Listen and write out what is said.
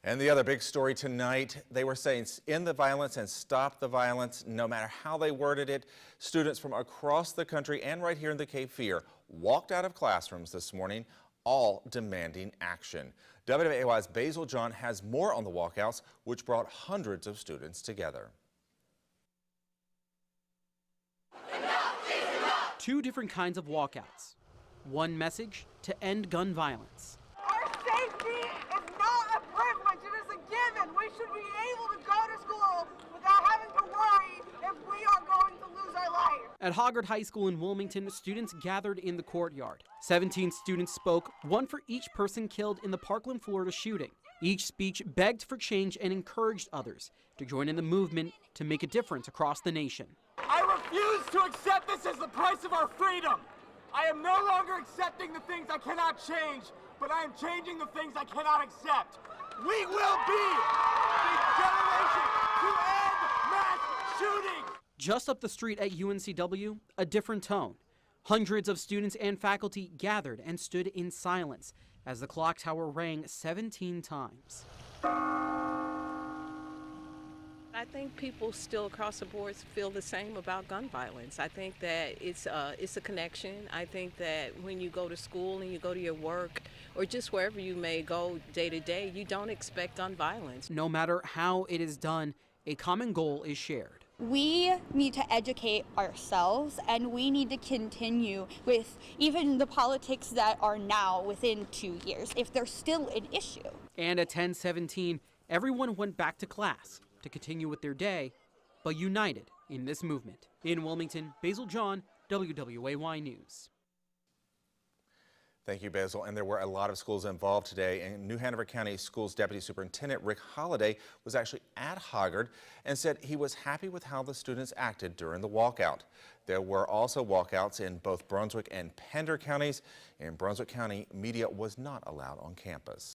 And the other big story tonight, they were saying end the violence and stop the violence. No matter how they worded it, students from across the country and right here in the Cape Fear walked out of classrooms this morning, all demanding action. WAY's Basil John has more on the walkouts, which brought hundreds of students together. Two different kinds of walkouts. One message to end gun violence. Our safety is not a privilege, it is a given. We should be able to go to school without having to worry if we are going to lose our life. At Hoggard High School in Wilmington, students gathered in the courtyard. 17 students spoke, one for each person killed in the Parkland, Florida shooting. Each speech begged for change and encouraged others to join in the movement to make a difference across the nation. I refuse to accept this as the price of our freedom. I am no longer accepting the things I cannot change, but I am changing the things I cannot accept. We will be the generation to end mass shootings. Just up the street at UNCW, a different tone. Hundreds of students and faculty gathered and stood in silence as the clock tower rang 17 times. I think people still across the board feel the same about gun violence. I think that it's a connection. I think that when you go to school and you go to your work or just wherever you may go day to day, you don't expect gun violence. No matter how it is done, a common goal is shared. We need to educate ourselves, and we need to continue with even the politics that are now within 2 years, if there's still an issue. And at 10:17, everyone went back to class to continue with their day, but united in this movement. In Wilmington, Basil John, WWAY News. Thank you, Basil. And there were a lot of schools involved today, and New Hanover County Schools Deputy Superintendent Rick Holliday was actually at Hoggard and said he was happy with how the students acted during the walkout. There were also walkouts in both Brunswick and Pender counties. In Brunswick County, media was not allowed on campus.